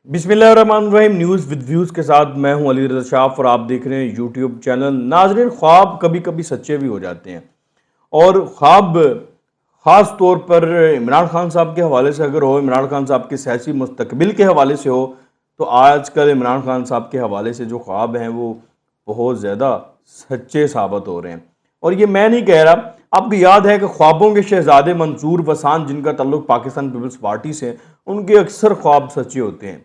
बिस्मिल्लाहिर्रहमानिर्रहीम news with views के साथ मैं हूं अली रज़ा शाफ और आप देख रहे हैं यूट्यूब चैनल। नाज़रीन, ख्वाब कभी कभी सच्चे भी हो जाते हैं और ख्वाब ख़ास तौर पर इमरान खान साहब के हवाले से अगर हो, इमरान खान साहब के सियासी मुस्तकबिल के हवाले से हो, तो आजकल इमरान खान साहब के हवाले से जो ख्वाब हैं वो बहुत ज़्यादा सच्चे साबित हो रहे हैं। और ये मैं नहीं कह रहा, आपको याद है कि ख्वाबों के शहजादे मंसूर वसान जिनका ताल्लुक पाकिस्तान पीपल्स पार्टी से, उनके अक्सर ख्वाब सच्चे होते हैं।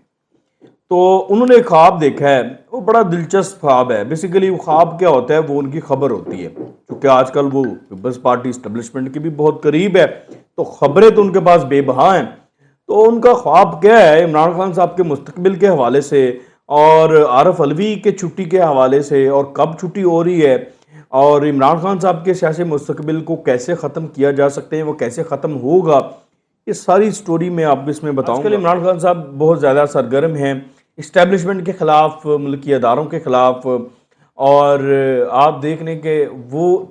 तो उन्होंने एक ख्वाब देखा है, वो बड़ा दिलचस्प ख्वाब है। बेसिकली वो ख्वाब क्या होता है, वो उनकी खबर होती है। क्योंकि आजकल वो पीपल्स पार्टी इस्टेब्लिशमेंट के भी बहुत करीब है, तो खबरें तो उनके पास बेबहा हैं। तो उनका ख्वाब क्या है, इमरान खान साहब के मुस्तकबिल के हवाले से और आरफ अलवी के छुट्टी के हवाले से, और कब छुट्टी हो रही है, और इमरान खान साहब के सियासी मुस्तकबिल को कैसे ख़त्म किया जा सकते हैं, वो कैसे ख़त्म होगा, ये सारी स्टोरी मैं आपको इसमें बताऊंगा। आजकल इमरान खान साहब बहुत ज़्यादा सरगर्म हैं इस्टेब्लिशमेंट के ख़िलाफ़, मुल्की अदारों के ख़िलाफ़। और आप देख लें कि वो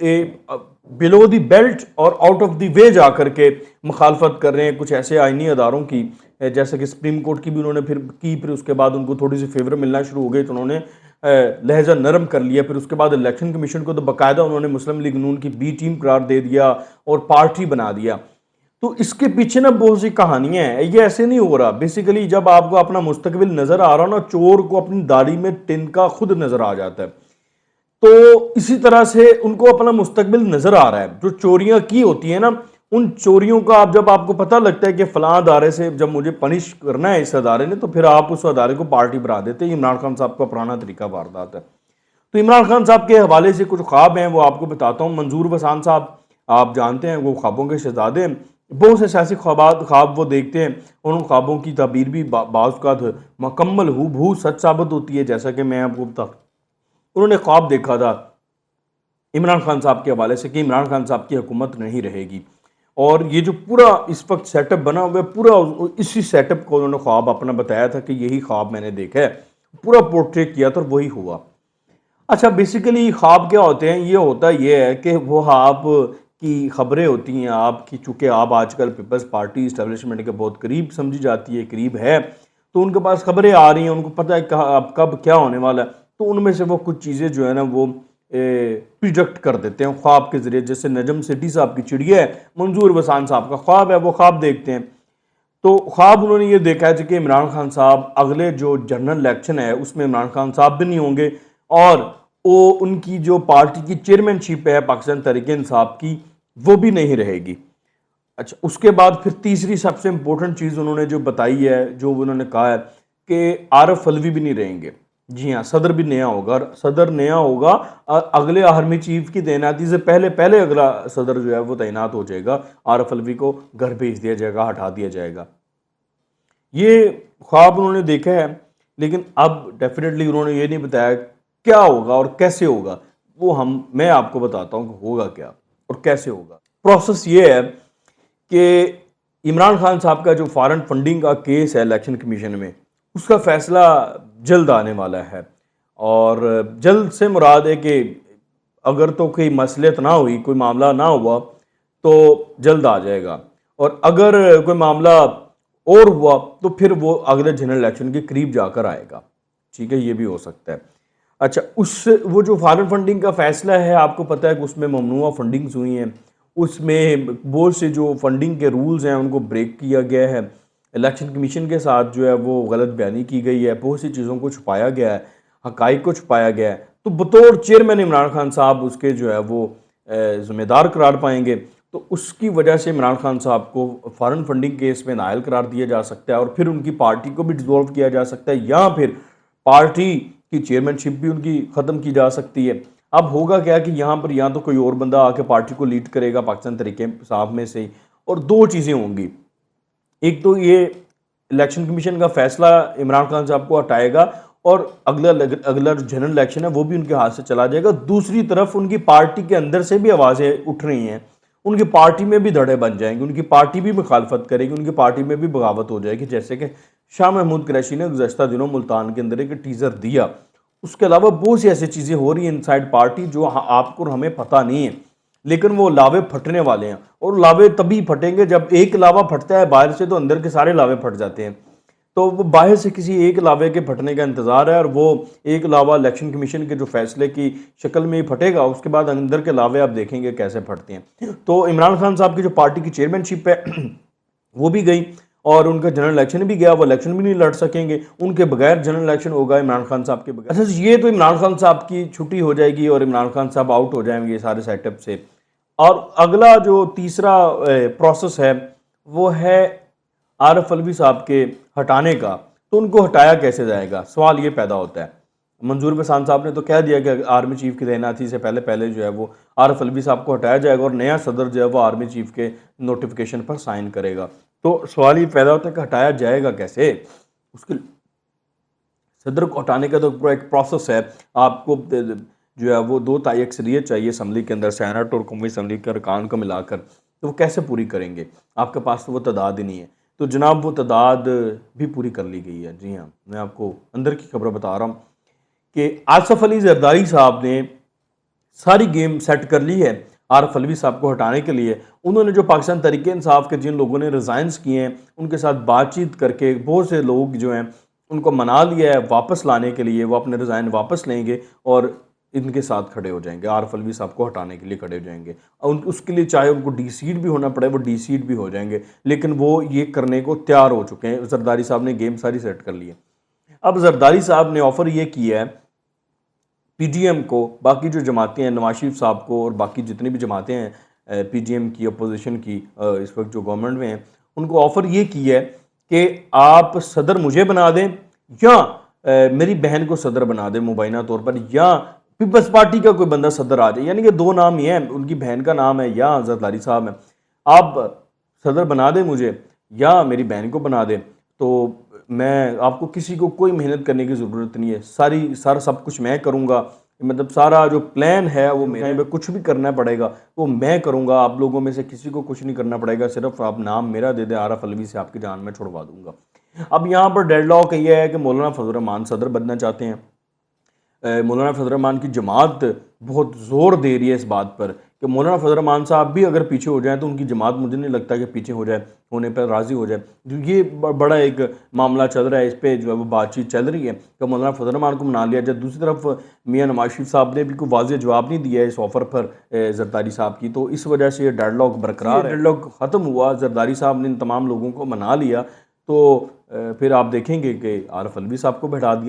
बिलो दी बेल्ट और आउट ऑफ दी वे जा कर के मुखालफत कर रहे हैं कुछ ऐसे आइनी अदारों की, जैसे कि सुप्रीम कोर्ट की भी उन्होंने फिर उसके बाद उनको थोड़ी सी फेवर मिलना शुरू हो गई, तो उन्होंने लहजा नरम कर लिया। फिर उसके बाद इलेक्शन कमीशन को तो बाकायदा उन्होंने मुस्लिम लीग नून की बी टीम करार दे दिया और पार्टी बना दिया। तो इसके पीछे ना बहुत सी कहानियां हैं, ये ऐसे नहीं हो रहा। बेसिकली जब आपको अपना मुस्तकबिल नजर आ रहा हो ना, चोर को अपनी दाढ़ी में तिनका खुद नजर आ जाता है। तो इसी तरह से उनको अपना मुस्तकबिल नजर आ रहा है। जो चोरियां की होती है ना, उन चोरियों का जब आपको पता लगता है कि फलां अदारे से जब मुझे पनिश करना है इस अदारे ने, तो फिर आप उस अदारे को पार्टी बना देते हैं। इमरान खान साहब का पुराना तरीका वारदात है। तो इमरान खान साहब के हवाले से कुछ ख्वाब हैं, वो आपको बताता हूँ। मंसूर वसान साहब, आप जानते हैं, वो ख्वाबों के शहजादे हैं। बहुत से सियासी ख्वाब वो देखते हैं, और उन ख्वाबों की ताबीर भी बाज़ मुकम्मल हूबहू सच साबित होती है। जैसा कि मैं आपको बता, उन्होंने ख्वाब देखा था इमरान खान साहब के हवाले से कि इमरान खान साहब की हुकूमत नहीं रहेगी। और ये जो पूरा इस वक्त सेटअप बना हुआ है, पूरा इसी सेटअप को उन्होंने ख्वाब अपना बताया था कि यही ख्वाब मैंने देखा है, पूरा पोर्ट्रेट किया था और वही हुआ। अच्छा, बेसिकली ख्वाब क्या होते हैं? ये होता ये है कि वो आप की खबरें होती हैं आपकी, चूँकि आप आजकल पीपल्स पार्टी इस्टेब्लिशमेंट के बहुत करीब समझी जाती है, करीब है, तो उनके पास खबरें आ रही हैं, उनको पता है अब कब क्या होने वाला है। तो उनमें से वो कुछ चीज़ें जो है ना, वो प्रिडिक्ट कर देते हैं ख्वाब के ज़रिए। जैसे नजम सिटी साहब की चिड़िया है, मंसूर वसान साहब का ख्वाब है, वो ख्वाब देखते हैं। तो ख्वाब उन्होंने ये देखा है कि इमरान खान साहब अगले जो जनरल इलेक्शन है उसमें इमरान खान साहब भी नहीं होंगे, और वो उनकी जो पार्टी की चेयरमैनशिप है पाकिस्तान तहरीक इंसाफ की, वो भी नहीं रहेगी। अच्छा, उसके बाद फिर तीसरी सबसे इंपॉर्टेंट चीज़ उन्होंने जो बताई है, जो उन्होंने कहा है कि आरफ अलवी भी नहीं रहेंगे। जी हाँ, सदर भी नया होगा। सदर नया होगा, अगले आर्मी चीफ की तैनाती से पहले पहले अगला सदर जो है वो तैनात हो जाएगा। आरफ अलवी को घर भेज दिया जाएगा, हटा दिया जाएगा। ये ख्वाब उन्होंने देखा है, लेकिन अब डेफिनेटली उन्होंने ये नहीं बताया क्या होगा और कैसे होगा। वो मैं आपको बताता हूँ कि होगा क्या और कैसे होगा। प्रोसेस ये है कि इमरान खान साहब का जो फॉरेन फंडिंग का केस है इलेक्शन कमीशन में, उसका फैसला जल्द आने वाला है। और जल्द से मुराद है कि अगर तो कोई मसलियत ना हुई, कोई मामला ना हुआ, तो जल्द आ जाएगा। और अगर कोई मामला और हुआ तो फिर वो अगले जनरल इलेक्शन के करीब जाकर आएगा। ठीक है, ये भी हो सकता है। अच्छा, वो जो फॉरेन फंडिंग का फैसला है, आपको पता है कि उसमें ममनुआ फंडिंग्स हुई हैं, उसमें बहुत से जो फंडिंग के रूल्स हैं उनको ब्रेक किया गया है। इलेक्शन कमीशन के साथ जो है वो गलत बयानी की गई है, बहुत सी चीज़ों को छुपाया गया है, हकाइक को छुपाया गया है। तो बतौर चेयरमैन इमरान खान साहब उसके जो है वो ज़िम्मेदार करार पाएंगे। तो उसकी वजह से इमरान खान साहब को फॉरेन फंडिंग केस में नायल करार दिया जा सकता है, और फिर उनकी पार्टी को भी डिसॉल्व किया जा सकता है, या फिर पार्टी की चेयरमैनशिप भी उनकी ख़त्म की जा सकती है। अब होगा क्या कि यहाँ पर या तो कोई और बंदा आके पार्टी को लीड करेगा पाकिस्तान तरीके इंसाफ में से ही, और दो चीज़ें होंगी। एक तो ये इलेक्शन कमीशन का फैसला इमरान खान साहब को हटाएगा, और अगला जो जनरल इलेक्शन है वो भी उनके हाथ से चला जाएगा। दूसरी तरफ उनकी पार्टी के अंदर से भी आवाज़ें उठ रही हैं, उनकी पार्टी में भी धड़े बन जाएंगे, उनकी पार्टी भी मुखालफत करेगी, उनकी पार्टी में भी बगावत हो जाएगी। जैसे कि शाह महमूद कुरैशी ने गुज़श्ता दिनों मुल्तान के अंदर एक टीज़र दिया। उसके अलावा बहुत सी ऐसी चीज़ें हो रही हैं इनसाइड पार्टी जो आपको और हमें पता नहीं है, लेकिन वो लावे फटने वाले हैं। और लावे तभी फटेंगे जब एक लावा फटता है बाहर से, तो अंदर के सारे लावे फट जाते हैं। تو وہ باہر سے کسی ایک لاوے کے پھٹنے کا انتظار ہے، اور وہ ایک لاوا الیکشن کمیشن کے جو فیصلے کی شکل میں ہی پھٹے گا، اس کے بعد اندر کے لاوے آپ دیکھیں گے کیسے پھٹتے ہیں۔ تو عمران خان صاحب کی جو پارٹی کی چیئرمین شپ ہے وہ بھی گئی، اور ان کا جنرل الیکشن بھی گیا، وہ الیکشن بھی نہیں لڑ سکیں گے، ان کے بغیر جنرل الیکشن ہوگا عمران خان صاحب کے بغیر۔ اچھا یہ تو عمران خان صاحب کی چھٹی ہو جائے گی اور عمران خان صاحب آؤٹ ہو جائیں گے سارے سیٹ اپ سے، اور اگلا جو تیسرا پروسیس ہے وہ ہے عارف علوی صاحب کے ہٹانے کا۔ تو ان کو ہٹایا کیسے جائے گا، سوال یہ پیدا ہوتا ہے۔ منظور بسان صاحب نے تو کہہ دیا کہ آرمی چیف کی تعیناتی سے پہلے جو ہے وہ عارف علوی صاحب کو ہٹایا جائے گا، اور نیا صدر جو ہے وہ آرمی چیف کے نوٹیفیکیشن پر سائن کرے گا۔ تو سوال یہ پیدا ہوتا ہے کہ ہٹایا جائے گا کیسے؟ اس کے صدر کو ہٹانے کا تو پورا ایک پروسیس ہے، آپ کو جو ہے وہ 2 تہائی اکثریت چاہیے اسمبلی کے اندر، سینٹ اور قومی اسمبلی کے ارکان کو ملا کر، تو وہ کیسے پوری کریں گے؟ آپ کے پاس تو وہ تعداد ہی نہیں ہے۔ تو جناب وہ تعداد بھی پوری کر لی گئی ہے۔ جی ہاں، میں آپ کو اندر کی خبر بتا رہا ہوں کہ آصف علی زرداری صاحب نے ساری گیم سیٹ کر لی ہے عارف علوی صاحب کو ہٹانے کے لیے۔ انہوں نے جو پاکستان تحریک انصاف کے جن لوگوں نے ریزائنز کیے ہیں ان کے ساتھ بات چیت کر کے بہت سے لوگ جو ہیں ان کو منا لیا ہے واپس لانے کے لیے، وہ اپنے ریزائن واپس لیں گے اور ان کے ساتھ کھڑے ہو جائیں گے، عارف علوی صاحب کو ہٹانے کے لیے کھڑے ہو جائیں گے، اور اس کے لیے چاہے ان کو ڈی سیٹ بھی ہونا پڑے وہ ڈی سیٹ بھی ہو جائیں گے، لیکن وہ یہ کرنے کو تیار ہو چکے ہیں۔ زرداری صاحب نے گیم ساری سیٹ کر لی ہے۔ اب زرداری صاحب نے آفر یہ کیا ہے پی ڈی ایم کو، باقی جو جماعتیں ہیں، نواز شریف صاحب کو اور باقی جتنی بھی جماعتیں ہیں پی ڈی ایم کی، اپوزیشن کی اس وقت جو گورنمنٹ میں ہیں، ان کو آفر یہ کی ہے کہ آپ صدر مجھے بنا دیں یا میری بہن کو صدر بنا دیں مبینہ طور پر، یا پیپلز پارٹی کا کوئی بندہ صدر آ جائے، یعنی کہ 2 نام ہی ہیں، ان کی بہن کا نام ہے یا زرداری صاحب ہیں، آپ صدر بنا دیں مجھے یا میری بہن کو بنا دیں، تو میں آپ کو کسی کو کوئی محنت کرنے کی ضرورت نہیں ہے، سارا سب کچھ میں کروں گا، مطلب سارا جو پلان ہے وہ میرے پہ کچھ بھی کرنا پڑے گا وہ میں کروں گا، آپ لوگوں میں سے کسی کو کچھ نہیں کرنا پڑے گا، صرف آپ نام میرا دے دیں، عارف علوی سے آپ کی جان میں چھڑوا دوں گا۔ اب یہاں پر ڈیڈ لاک یہ ہے کہ مولانا فضل الرحمان صدر بننا چاہتے ہیں۔ مولانا فضل الرحمان کی جماعت بہت زور دے رہی ہے اس بات پر کہ مولانا فضل الرحمان صاحب بھی اگر پیچھے ہو جائیں تو ان کی جماعت مجھے نہیں لگتا کہ پیچھے ہونے پر راضی ہو جائے۔ یہ بڑا ایک معاملہ چل رہا ہے، اس پہ جو ہے وہ بات چیت چل رہی ہے کہ مولانا فضل الرحمان کو منا لیا جائے۔ دوسری طرف میاں نواز شریف صاحب نے بھی کوئی واضح جواب نہیں دیا ہے اس آفر پر زرداری صاحب کی، تو اس وجہ سے یہ ڈیڈ لاک برقرار ہے۔ ڈیڈ لاک ختم ہوا، زرداری صاحب نے ان تمام لوگوں کو منا لیا، تو پھر آپ دیکھیں گے کہ عارف علوی صاحب کو بٹھا دیا